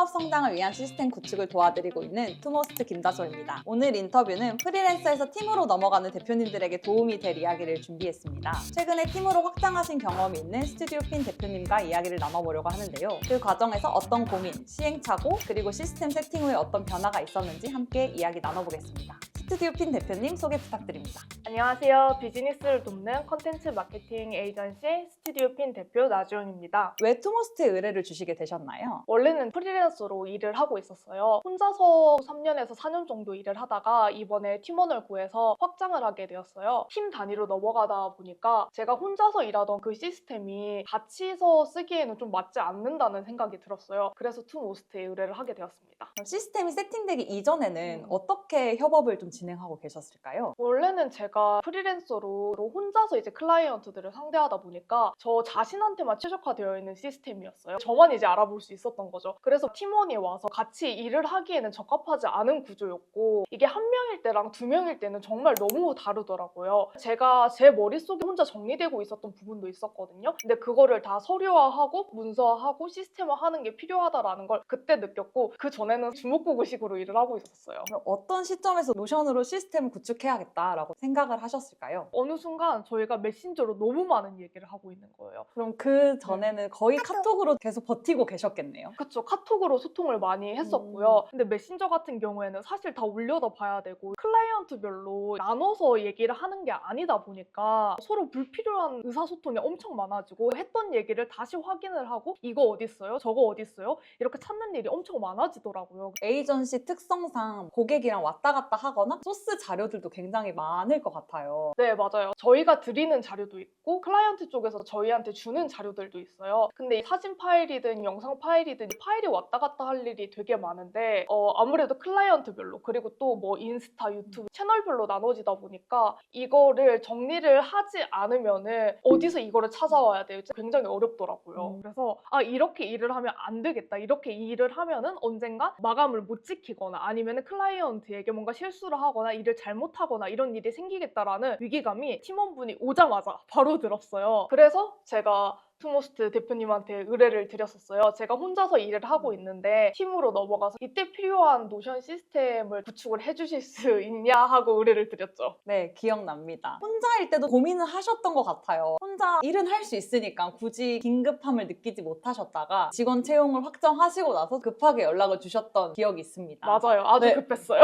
사업 성장을 위한 시스템 구축을 도와드리고 있는 투모스트 김다솔입니다. 오늘 인터뷰는 프리랜서에서 팀으로 넘어가는 대표님들에게 도움이 될 이야기를 준비했습니다. 최근에 팀으로 확장하신 경험이 있는 스튜디오 핀 대표님과 이야기를 나눠보려고 하는데요. 그 과정에서 어떤 고민, 시행착오, 그리고 시스템 세팅 후에 어떤 변화가 있었는지 함께 이야기 나눠보겠습니다. 스튜디오 핀 대표님 소개 부탁드립니다. 안녕하세요. 비즈니스를 돕는 컨텐츠 마케팅 에이전시 스튜디오 핀 대표 나주영입니다. 왜 투모스트에 의뢰를 주시게 되셨나요? 원래는 프리랜서로 일을 하고 있었어요. 혼자서 3년에서 4년 정도 일을 하다가 이번에 팀원을 구해서 확장을 하게 되었어요. 팀 단위로 넘어가다 보니까 제가 혼자서 일하던 그 시스템이 같이서 쓰기에는 좀 맞지 않는다는 생각이 들었어요. 그래서 투모스트에 의뢰를 하게 되었습니다. 그럼 시스템이 세팅되기 이전에는 어떻게 협업을 좀 진행하고 계셨을까요? 원래는 제가 프리랜서로 혼자서 이제 클라이언트들을 상대하다 보니까 저 자신한테만 최적화되어 있는 시스템이었어요. 저만 이제 알아볼 수 있었던 거죠. 그래서 팀원이 와서 같이 일을 하기에는 적합하지 않은 구조였고, 이게 한 명일 때랑 두 명일 때는 정말 너무 다르더라고요. 제가 제 머릿속에 혼자 정리되고 있었던 부분도 있었거든요. 근데 그거를 다 서류화하고 문서화하고 시스템화하는 게 필요하다라는 걸 그때 느꼈고, 그 전에는 주먹구구식으로 일을 하고 있었어요. 그럼 어떤 시점에서 노션으로 시스템을 구축해야겠다라고 생각을 하셨을까요? 어느 순간 저희가 메신저로 너무 많은 얘기를 하고 있는 거예요. 그럼 그 전에는 거의 카톡으로 계속 버티고 계셨겠네요. 그쵸. 카톡으로 소통을 많이 했었고요. 근데 메신저 같은 경우에는 사실 다 올려다 봐야 되고 클라이언트별로 나눠서 얘기를 하는 게 아니다 보니까 서로 불필요한 의사소통이 엄청 많아지고, 했던 얘기를 다시 확인을 하고 이거 어디 있어요? 저거 어디 있어요? 이렇게 찾는 일이 엄청 많아지더라고요. 에이전시 특성상 고객이랑 왔다 갔다 하거나 소스 자료들도 굉장히 많을 것 같아요. 네, 맞아요. 저희가 드리는 자료도 있고 클라이언트 쪽에서 저희한테 주는 자료들도 있어요. 근데 이 사진 파일이든 영상 파일이든 파일이 왔다 갔다 할 일이 되게 많은데 아무래도 클라이언트별로, 그리고 또 뭐 인스타, 유튜브 채널별로 나눠지다 보니까 이거를 정리를 하지 않으면은 어디서 이거를 찾아와야 될지 굉장히 어렵더라고요. 그래서 이렇게 일을 하면 안 되겠다. 이렇게 일을 하면은 언젠가 마감을 못 지키거나 아니면은 클라이언트에게 뭔가 실수를 하거나 일을 잘못하거나 이런 일이 생기겠다라는 위기감이 팀원분이 오자마자 바로 들었어요. 그래서 제가 투모스트 대표님한테 의뢰를 드렸었어요. 제가 혼자서 일을 하고 있는데 팀으로 넘어가서 이때 필요한 노션 시스템을 구축을 해주실 수 있냐 하고 의뢰를 드렸죠. 네, 기억납니다. 혼자일 때도 고민을 하셨던 것 같아요. 혼자 일은 할 수 있으니까 굳이 긴급함을 느끼지 못하셨다가 직원 채용을 확정하시고 나서 급하게 연락을 주셨던 기억이 있습니다. 맞아요. 아주 네. 급했어요.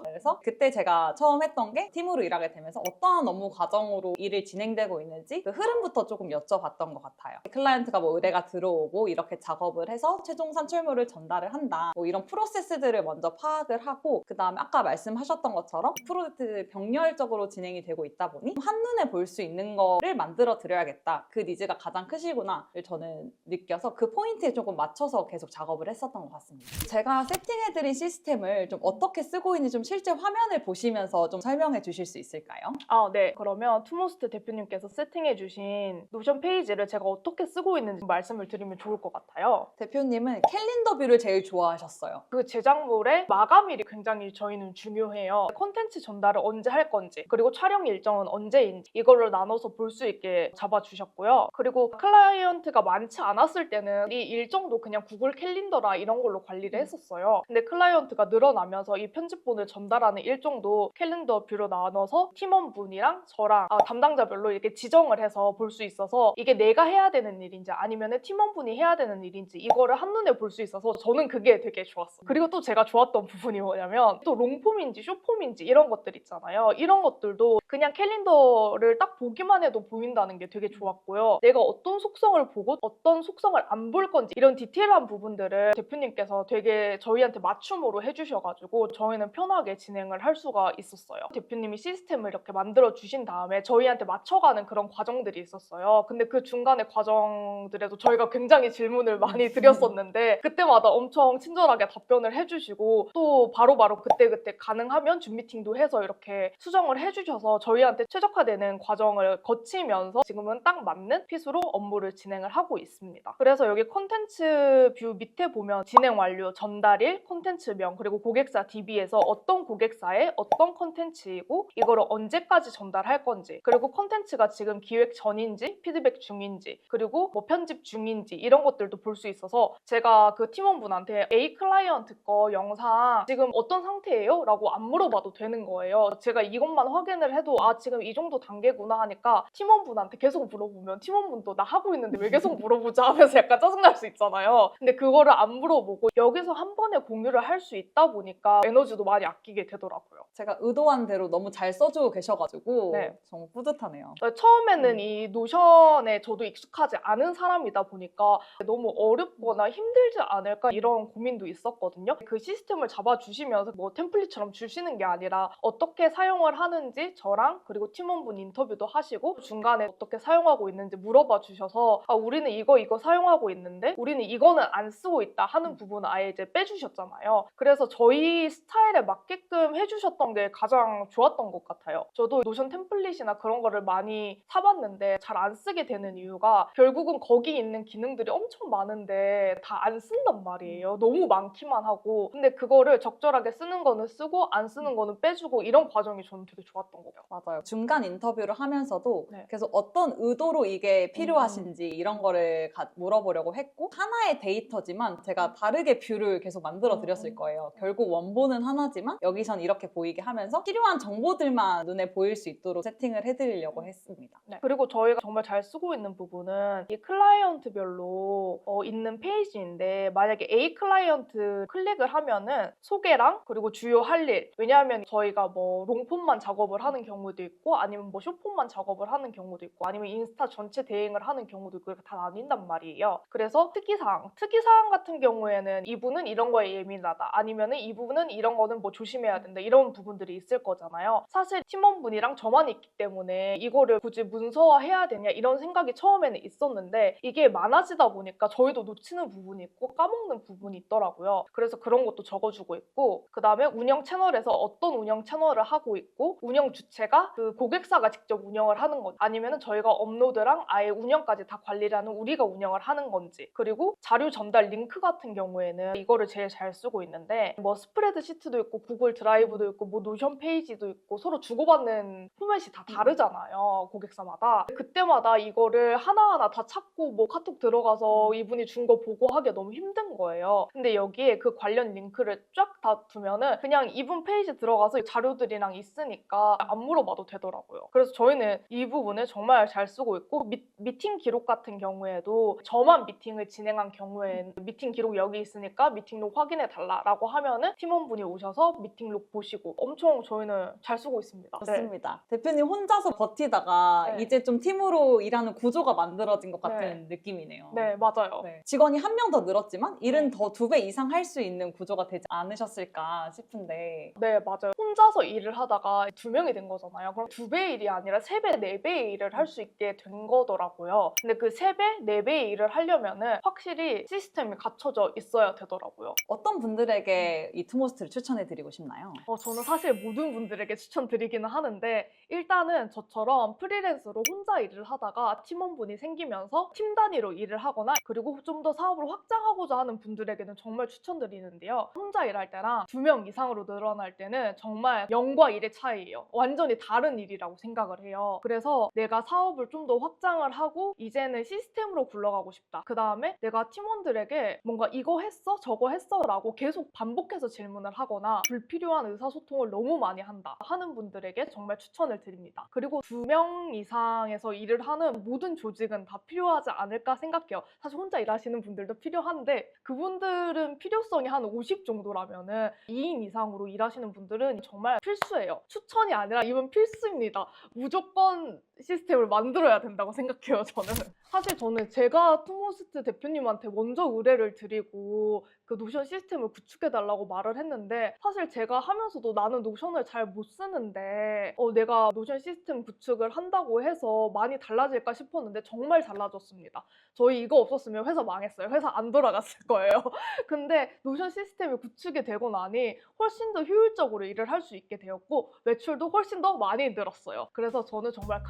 그래서 그때 제가 처음 했던 게 팀으로 일하게 되면서 어떠한 업무 과정으로 일을 진행되고 있는지 그 흐름부터 조금 여쭤봤던 것 같아요. 클라이언트가 뭐 의뢰가 들어오고 이렇게 작업을 해서 최종 산출물을 전달을 한다. 뭐 이런 프로세스들을 먼저 파악을 하고, 그 다음에 아까 말씀하셨던 것처럼 프로젝트 병렬적으로 진행이 되고 있다 보니 한눈에 볼 수 있는 거를 만들어 드려야겠다. 그 니즈가 가장 크시구나를 저는 느껴서 그 포인트에 조금 맞춰서 계속 작업을 했었던 것 같습니다. 제가 세팅해드린 시스템을 좀 어떻게 쓰고 있는지 좀 실제 화면을 보시면서 좀 설명해 주실 수 있을까요? 네. 그러면 투모스트 대표님께서 세팅해주신 노션 페이지를 제가 어떻게 쓰고 있는지 말씀을 드리면 좋을 것 같아요. 대표님은 캘린더 뷰를 제일 좋아하셨어요. 그 제작물의 마감일이 굉장히 저희는 중요해요. 콘텐츠 전달을 언제 할 건지, 그리고 촬영 일정은 언제인지 이걸로 나눠서 볼 수 있게 잡아주셨고요. 그리고 클라이언트가 많지 않았을 때는 이 일정도 그냥 구글 캘린더라 이런 걸로 관리를 했었어요. 근데 클라이언트가 늘어나면서 이 편집본을 전달하는 일정도 캘린더 뷰로 나눠서 팀원분이랑 저랑 담당자별로 이렇게 지정을 해서 볼 수 있어서 이게 내가 해야 되는 일인지 아니면 팀원분이 해야 되는 일인지 이거를 한눈에 볼 수 있어서 저는 그게 되게 좋았어요. 그리고 또 제가 좋았던 부분이 뭐냐면 또 롱폼인지 숏폼인지 이런 것들 있잖아요. 이런 것들도 그냥 캘린더를 딱 보기만 해도 보인다는 게 되게 좋았고요. 내가 어떤 속성을 보고 어떤 속성을 안 볼 건지 이런 디테일한 부분들을 대표님께서 되게 저희한테 맞춤으로 해주셔가지고 저희는 편하게 진행을 할 수가 있었어요. 대표님이 시스템을 이렇게 만들어 주신 다음에 저희한테 맞춰가는 그런 과정들이 있었어요. 근데 그 중간에 과정들에도 저희가 굉장히 질문을 많이 드렸었는데 그때마다 엄청 친절하게 답변을 해주시고 또 바로바로 그때그때 가능하면 줌 미팅도 해서 이렇게 수정을 해주셔서 저희한테 최적화되는 과정을 거치면서 지금은 딱 맞는 핏으로 업무를 진행을 하고 있습니다. 그래서 여기 콘텐츠 뷰 밑에 보면 진행 완료, 전달일, 콘텐츠명, 그리고 고객사 DB에서 어떤 고객사에 어떤 콘텐츠이고 이거를 언제까지 전달할 건지, 그리고 콘텐츠가 지금 기획 전인지 피드백 중인지, 그리고 뭐 편집 중인지 이런 것들도 볼 수 있어서 제가 그 팀원분한테 A 클라이언트 거 영상 지금 어떤 상태예요? 라고 안 물어봐도 되는 거예요. 제가 이것만 확인을 해도 아 지금 이 정도 단계구나 하니까 팀원분한테 계속 물어보면 팀원분도 나 하고 있는데 왜 계속 물어보자 하면서 약간 짜증날 수 있잖아요. 근데 그거를 안 물어보고 여기서 한 번에 공유를 할 수 있다 보니까 에너지도 많이 아끼게 되더라고요. 제가 의도한 대로 너무 잘 써주고 계셔가지고 네. 정말 뿌듯하네요. 처음에는 이 노션에 저도 익숙하지 않은 사람이다 보니까 너무 어렵거나 힘들지 않을까 이런 고민도 있었거든요. 그 시스템을 잡아주시면서 뭐 템플릿처럼 주시는 게 아니라 어떻게 사용을 하는지 저랑 그리고 팀원분 인터뷰도 하시고 중간에 어떻게 사용하고 있는지 물어봐 주셔서 아, 우리는 이거 사용하고 있는데 우리는 이거는 안 쓰고 있다 하는 부분은 아예 이제 빼주셨잖아요. 그래서 저희 스타일에 맞게끔 해주셨던 게 가장 좋았던 것 같아요. 저도 노션 템플릿이나 그런 거를 많이 사봤는데 잘 안 쓰게 되는 이유가 결국은 거기 있는 기능들이 엄청 많은데 다 안 쓴단 말이에요. 너무 많기만 하고. 근데 그거를 적절하게 쓰는 거는 쓰고 안 쓰는 거는 빼주고 이런 과정이 저는 되게 좋았던 거예요. 맞아요. 중간 인터뷰를 하면서도 네. 계속 어떤 의도로 이게 필요하신지 이런 거를 물어보려고 했고 하나의 데이터지만 제가 다르게 뷰를 계속 만들어 드렸을 거예요. 결국 원본은 하나지만 여기선 이렇게 보이게 하면서 필요한 정보들만 눈에 보일 수 있도록 세팅을 해드리려고 했습니다. 네. 그리고 저희가 정말 잘 쓰고 있는 부분은 이 클라이언트별로 있는 페이지인데 만약에 A 클라이언트 클릭을 하면은 소개랑 그리고 주요 할 일, 왜냐하면 저희가 뭐 롱폼만 작업을 하는 경우도 있고 아니면 뭐 숏폼만 작업을 하는 경우도 있고 아니면 인스타 전체 대행을 하는 경우도 있고 이렇게 다 나뉜단 말이에요. 그래서 특이사항 같은 경우에는 이 부분은 이런 거에 예민하다 아니면은 이 부분은 이런 거는 뭐 조심해야 된다 이런 부분들이 있을 거잖아요. 사실 팀원분이랑 저만 있기 때문에 이거를 굳이 문서화해야 되냐 이런 생각이 처음에는 있었는데 이게 많아지다 보니까 저희도 놓치는 부분이 있고 까먹는 부분이 있더라고요. 그래서 그런 것도 적어주고 있고 그 다음에 운영 채널에서 어떤 운영 채널을 하고 있고 운영 주체가 그 고객사가 직접 운영을 하는 건지 아니면 저희가 업로드랑 아예 운영까지 다 관리를 하는 우리가 운영을 하는 건지 그리고 자료 전달 링크 같은 경우에는 이거를 제일 잘 쓰고 있는데 뭐 스프레드시트도 있고 구글 드라이브도 있고 뭐 노션 페이지도 있고 서로 주고받는 포맷이 다 다르잖아요. 고객사마다. 그때마다 이거를 하나하나 다 찾고 뭐 카톡 들어가서 이분이 준 거 보고 하기 너무 힘든 거예요. 근데 여기에 그 관련 링크를 쫙 다 두면은 그냥 이분 페이지 들어가서 자료들이랑 있으니까 안 물어봐도 되더라고요. 그래서 저희는 이 부분을 정말 잘 쓰고 있고 미팅 기록 같은 경우에도 저만 미팅을 진행한 경우에는 미팅 기록 여기 있으니까 미팅록 확인해 달라라고 하면은 팀원분이 오셔서 미팅록 보시고 엄청 저희는 잘 쓰고 있습니다. 좋습니다. 대표님 혼자서 버티다가 네. 이제 좀 팀으로 일하는 구조가 만들어진 것 같은 느낌이네요. 네, 맞아요. 네. 직원이 한 명 더 늘었지만 일은 더 2배 이상 할 수 있는 구조가 되지 않으셨을까 싶은데 네, 맞아요. 혼자서 일을 하다가 2명이 된 거잖아요. 그럼 2배의 일이 아니라 3배, 4배의 일을 할 수 있게 된 거더라고요. 근데 그 3배, 4배의 일을 하려면은 확실히 시스템이 갖춰져 있어야 되더라고요. 어떤 분들에게 이 투모스트를 추천해드리고 싶나요? 저는 사실 모든 분들에게 추천드리기는 하는데 일단은 저처럼 프리랜서로 혼자 일을 하다가 팀원분이 생기면서 팀 단위로 일을 하거나 그리고 좀 더 사업을 확장하고자 하는 분들에게는 정말 추천드리는데요. 혼자 일할 때랑 2명 이상으로 늘어날 때는 정말 0과 1의 차이예요. 완전히 다른 일이라고 생각을 해요. 그래서 내가 사업을 좀 더 확장을 하고 이제는 시스템으로 굴러가고 싶다. 그 다음에 내가 팀원들에게 뭔가 이거 했어? 저거 했어? 라고 계속 반복해서 질문을 하거나 불필요한 의사소통을 너무 많이 한다 하는 분들에게 정말 추천을 드립니다. 그리고 2명 이상에서 일을 하는 모든 조직은 다 필요하지 않을까 생각해요. 사실 혼자 일하시는 분들도 필요한데 그분들은 필요성이 한 50 정도라면은 2인 이상으로 일하시는 분들은 정말 필수예요. 추천이 아니라 이건 필수입니다. 무조건 시스템을 만들어야 된다고 생각해요, 저는. 사실 저는 제가 투모스트 대표님한테 먼저 의뢰를 드리고 그 노션 시스템을 구축해달라고 말을 했는데 사실 제가 하면서도 나는 노션을 잘 못 쓰는데 내가 노션 시스템 구축을 한다고 해서 많이 달라질까 싶었는데 정말 달라졌습니다. 저희 이거 없었으면 회사 망했어요. 회사 안 돌아갔을 거예요. 근데 노션 시스템이 구축이 되고 나니 훨씬 더 효율적으로 일을 할 할 수 있게 되었고 매출도 훨씬 더 많이 늘었어요. 그래서 저는 정말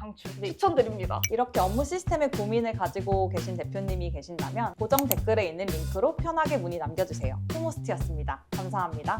추천드립니다. 이렇게 업무 시스템에 고민을 가지고 계신 대표님이 계신다면 고정 댓글에 있는 링크로 편하게 문의 남겨주세요. 호모스트였습니다. 감사합니다.